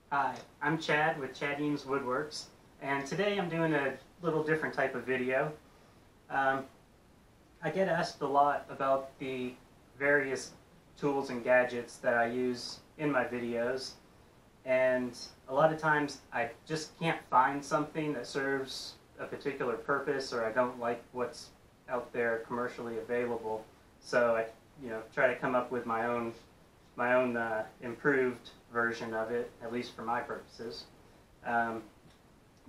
Hi, I'm Chad with Chad Eames Woodworks, and today I'm doing a little different type of video. Um, I get asked a lot about the various tools and gadgets that I use in my videos, and a lot of times I just can't find something that serves a particular purpose, or I don't like what's out there commercially available. So I, try to come up with my own improved version of it, at least for my purposes. Um,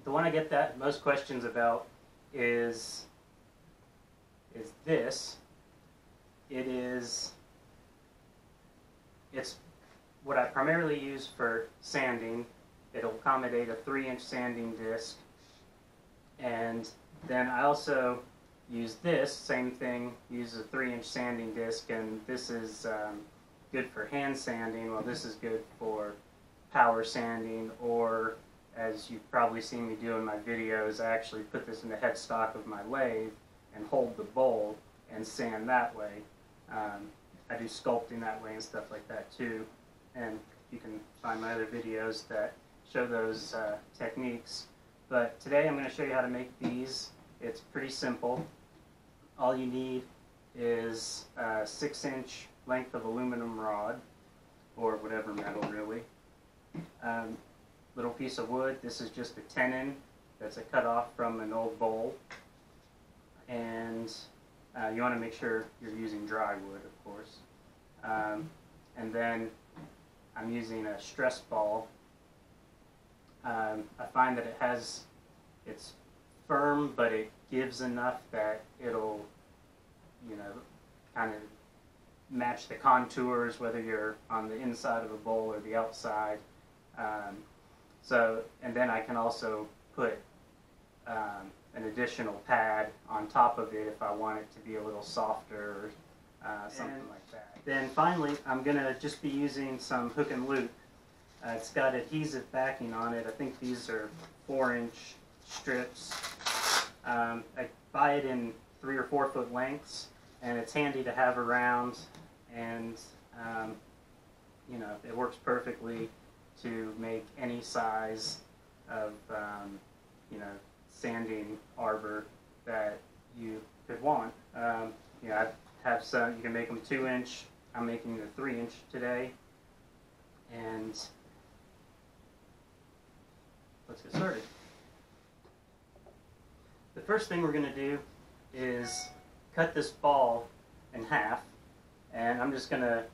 the one I get that most questions about is this. It's what I primarily use for sanding. It'll accommodate a 3-inch sanding disc, and then I also use this same thing, uses a 3-inch sanding disc, and this is good for hand sanding, while this is good for power sanding, or as you've probably seen me do in my videos, I actually put this in the headstock of my lathe and hold the bowl and sand that way. I do sculpting that way and stuff like that too, and you can find my other videos that show those techniques. But today I'm going to show you how to make these. It's pretty simple. All you need is a 6-inch length of aluminum rod, or whatever metal really. Little piece of wood. This is just a tenon that's a cut off from an old bowl. And you want to make sure you're using dry wood, of course. And then I'm using a stress ball. I find that it's firm, but it gives enough that it'll, kind of match the contours, whether you're on the inside of a bowl or the outside. And then I can also put an additional pad on top of it if I want it to be a little softer or something like that. Then finally, I'm going to just be using some hook and loop. It's got adhesive backing on it. I think these are 4-inch strips. I buy it in 3 or 4 foot lengths, and it's handy to have around, and it works perfectly to make any size of sanding arbor that you could want. I have some. You can make them 2-inch. I'm making the 3-inch today, and let's get started. The first thing we're going to do is cut this ball in half, and I'm just going to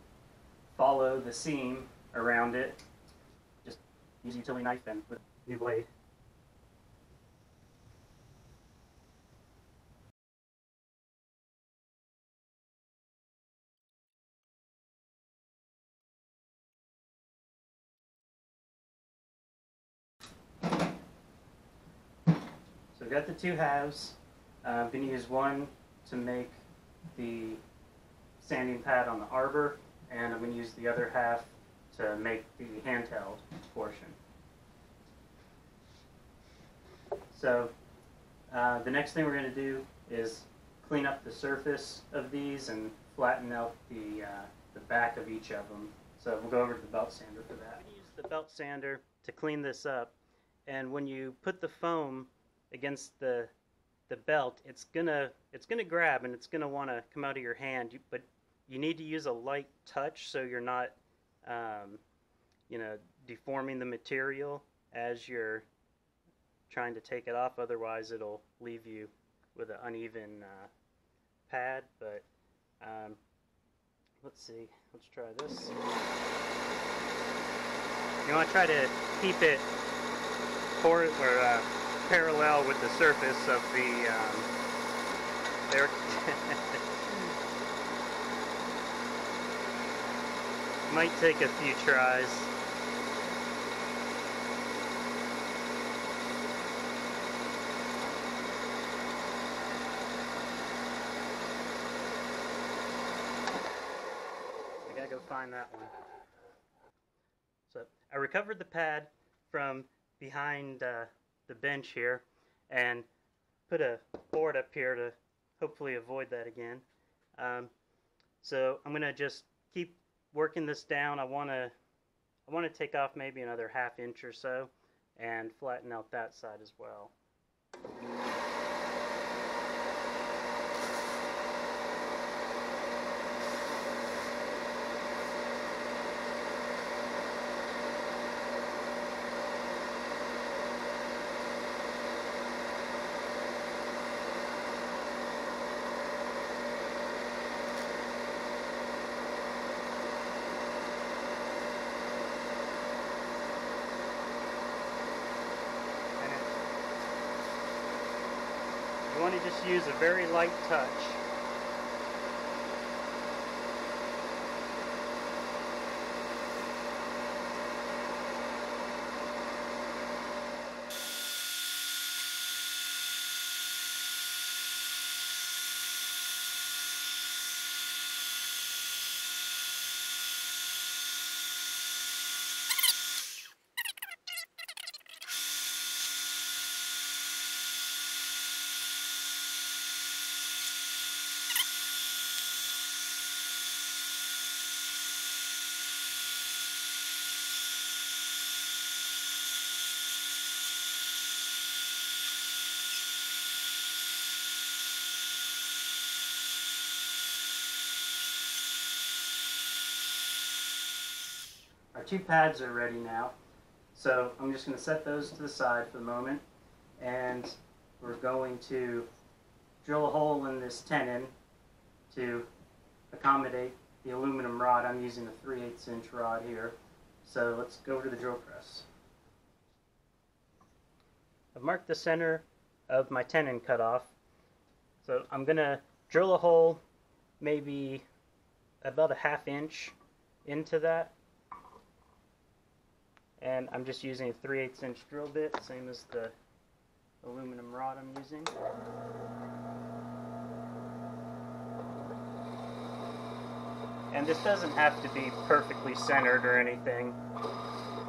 follow the seam around it. Just use a utility knife and with a new blade. So we've got the 2 halves. I'm going to use one to make the sanding pad on the arbor, and I'm going to use the other half to make the handheld portion. So the next thing we're going to do is clean up the surface of these and flatten out the back of each of them. So we'll go over to the belt sander for that. I'm going to use the belt sander to clean this up, and when you put the foam against the belt, it's gonna grab and it's gonna want to come out of your hand, but you need to use a light touch so you're not deforming the material as you're trying to take it off. Otherwise it'll leave you with an uneven pad. But let's see, let's try this. You want to try to keep it parallel with the surface of the there. Might take a few tries. I gotta go find that one. So I recovered the pad from behind the bench here and put a board up here to hopefully avoid that again. So I'm going to just keep working this down. I want to I want to take off maybe another ½ inch or so and flatten out that side as well. You want to just use a very light touch. Our two pads are ready now, so I'm just going to set those to the side for the moment, and we're going to drill a hole in this tenon to accommodate the aluminum rod. I'm using a 3/8 inch rod here, so let's go to the drill press. I've marked the center of my tenon cutoff, so I'm going to drill a hole maybe about a ½ inch into that. And I'm just using a 3/8 inch drill bit, same as the aluminum rod I'm using. And this doesn't have to be perfectly centered or anything,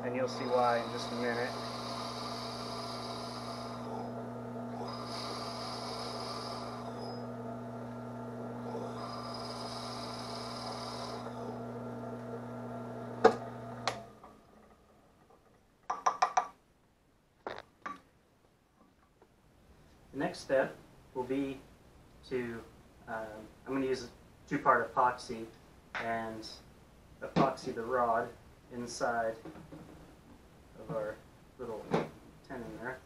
and you'll see why in just a minute. The next step will be to, I'm going to use a 2-part epoxy and epoxy the rod inside of our little tenon there.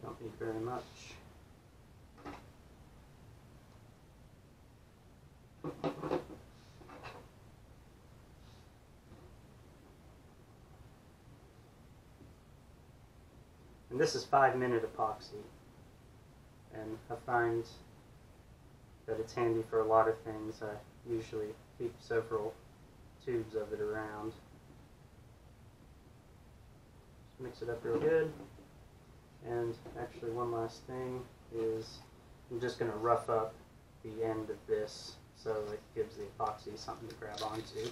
Don't need very much. And this is 5-minute epoxy, and I find that it's handy for a lot of things. I usually keep several tubes of it around. Just mix it up real good. And actually one last thing is I'm just going to rough up the end of this so it gives the epoxy something to grab onto.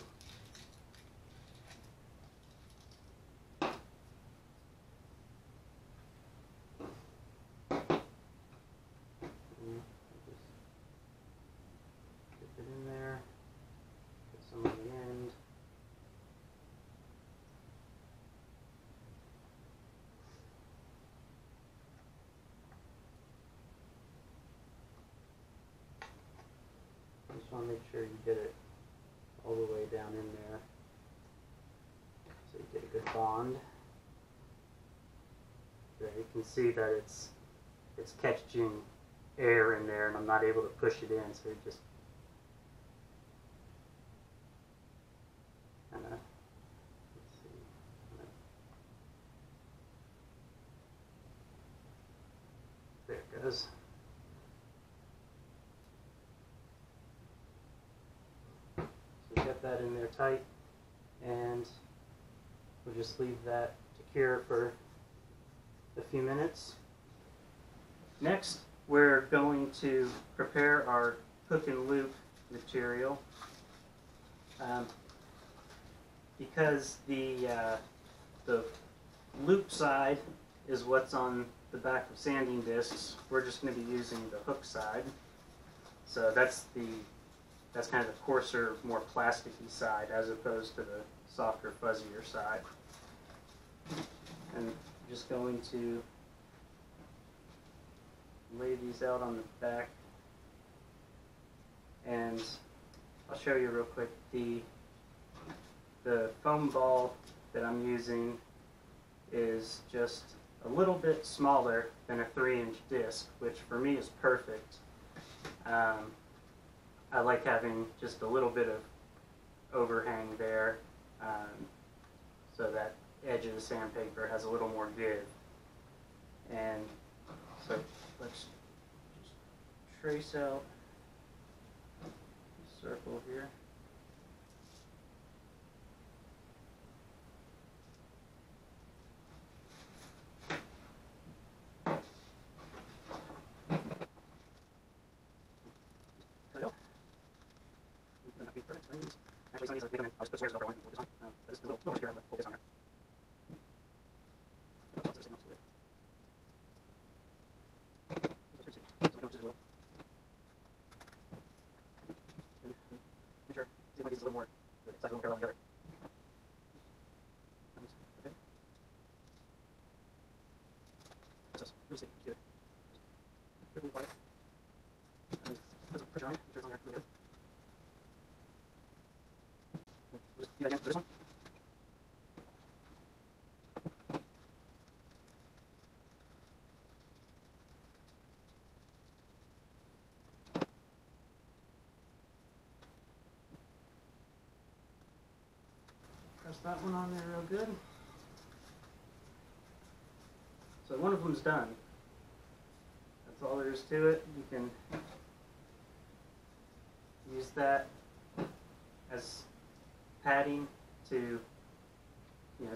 Just want to make sure you get it all the way down in there so you get a good bond. There, you can see that it's catching air in there, and I'm not able to push it in, so it just kind of, let's see, there it goes. Get that in there tight, and we'll just leave that to cure for a few minutes. Next, we're going to prepare our hook and loop material. Because the loop side is what's on the back of sanding discs. We're just going to be using the hook side. So that's kind of the coarser, more plasticky side as opposed to the softer, fuzzier side. And I'm just going to lay these out on the back, and I'll show you real quick. The foam ball that I'm using is just a little bit smaller than a 3-inch disc, which for me is perfect. I like having just a little bit of overhang there, so that edge of the sandpaper has a little more give. And so let's just trace out a circle here. Actually, some of these become, I'll just put squares over one and focus on. This is a little here, I'm going to focus on here. Make sure, see if my piece is a little more, the size a little parallel together. Okay. Just really see, do it. Really quiet. And put some pressure on it, make sure it's on there really good. Just do that again for this one. Press that one on there real good. So one of them's done. That's all there is to it. You can use that as padding to,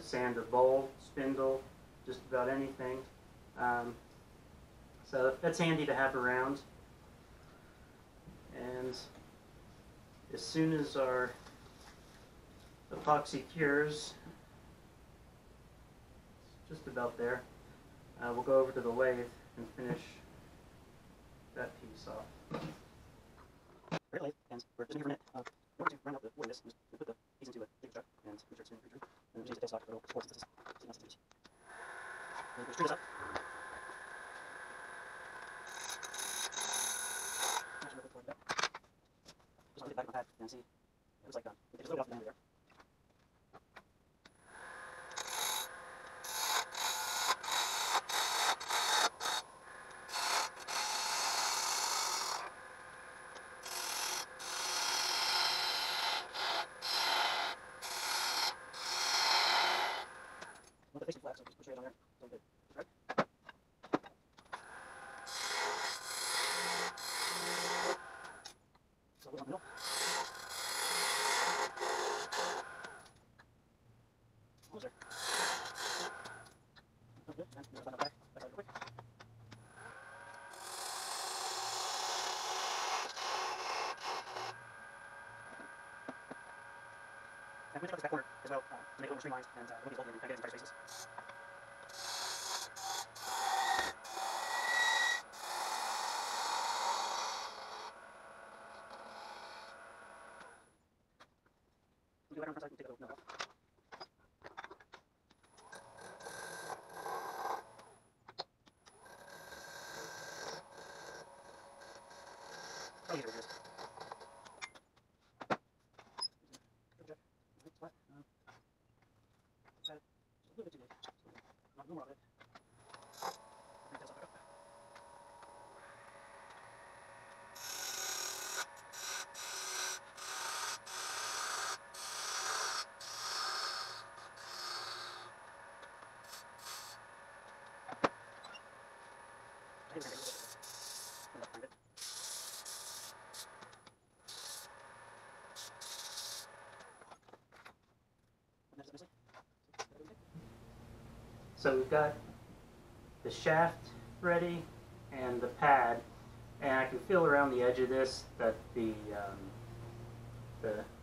sand a bowl, spindle, just about anything. So that's handy to have around. And as soon as our epoxy cures, it's just about there, we'll go over to the lathe and finish that piece off. Great lathe, and we're just going to run out the wood. Just put the piece into a big truck and make sure it's in return. And we'll use the tailstock for the force. This is not so easy. And we'll screw this up. Actually, we'll put it back. Just want to get back on the pad and see. It looks like done. There's a little bit off the end there. Well, the fixing flat, so just put straight on there. Don't get right. So a little in the middle. Almost there. That's good. And just on the back side real quick. And we'll check out this back corner as well, to make it a little streamlined and don't get bolted and get into tight spaces. We'll do that on the front side and take a little note off. Oh, here it is. Flat. Just a little bit too big. Not more of it. Bring this back up. So we've got the shaft ready and the pad, and I can feel around the edge of this that the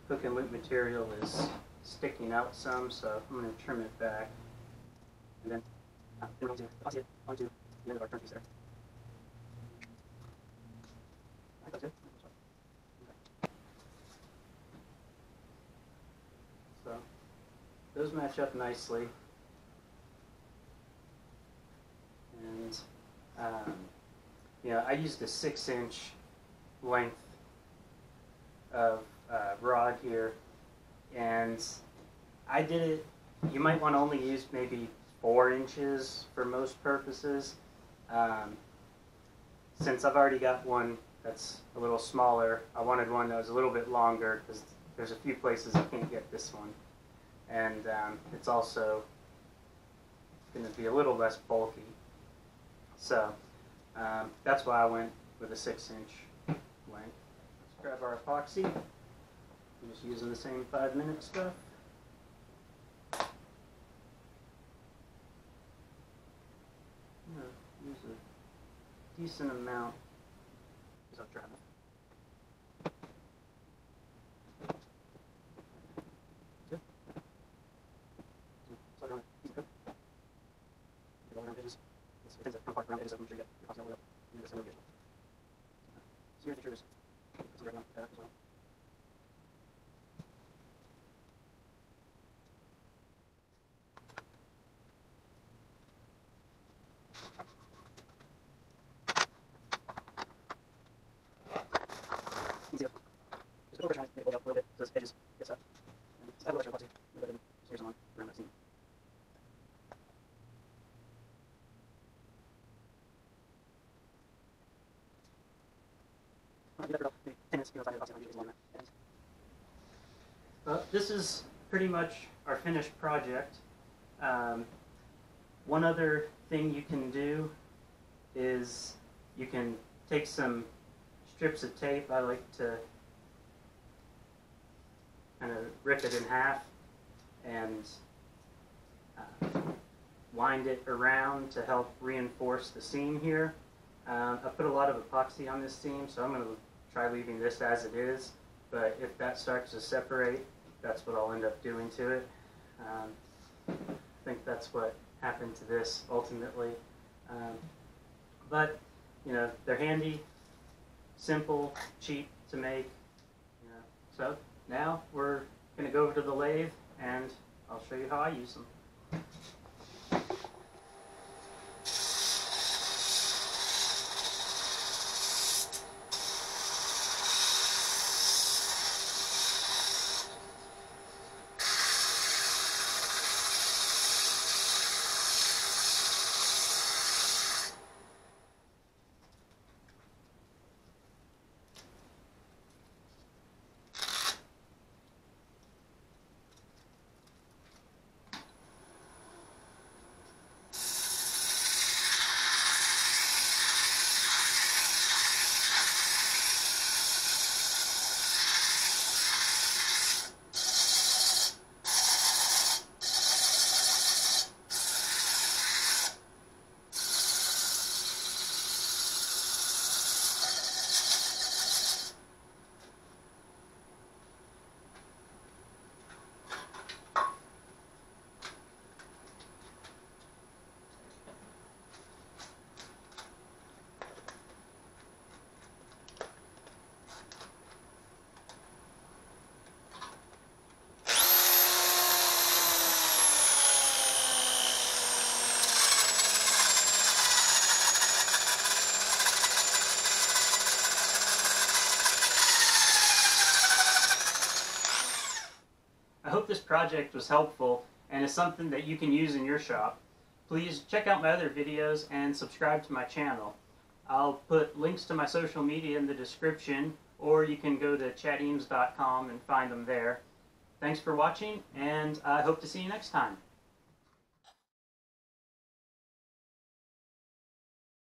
hook and loop material is sticking out some, so I'm going to trim it back. And then Then we're going to deposit it onto the end of our turn piece there. Alright, that's good. Okay. So those match up nicely. And you know, I used a 6-inch length of rod here, and I did it. You might want to only use maybe 4 inches for most purposes. Since I've already got one that's a little smaller, I wanted one that was a little bit longer because there's a few places I can't get this one, and it's also going to be a little less bulky. So that's why I went with a 6-inch length. Let's grab our epoxy. I'm just using the same 5-minute stuff. I'm going to use a decent amount because I've tried it. Good. So I'm going to cook. Get all around edges. It tends to come apart around the edges, so make sure you get your epoxy all the way up into the center of the edge. So you're making sure there's some right on that as well. Easy up. Just over trying to make it hold up a little bit so those edges get up. And just add a little extra epoxy. Go ahead and smear some on around that seam. I'll do that for about maybe 10 minutes, inside the epoxy, I'll usually along that edge. This is pretty much our finished project. One other thing you can do is you can take some strips of tape. I like to kind of rip it in half and wind it around to help reinforce the seam here. I put a lot of epoxy on this seam, so I'm going to try leaving this as it is, but if that starts to separate, that's what I'll end up doing to it. I think that's what happened to this ultimately. But, you know, they're handy, simple, cheap to make. You know. So now we're going to go over to the lathe and I'll show you how I use them. I hope this project was helpful and is something that you can use in your shop. Please check out my other videos and subscribe to my channel. I'll put links to my social media in the description, or you can go to chateames.com and find them there. Thanks for watching, and I hope to see you next time.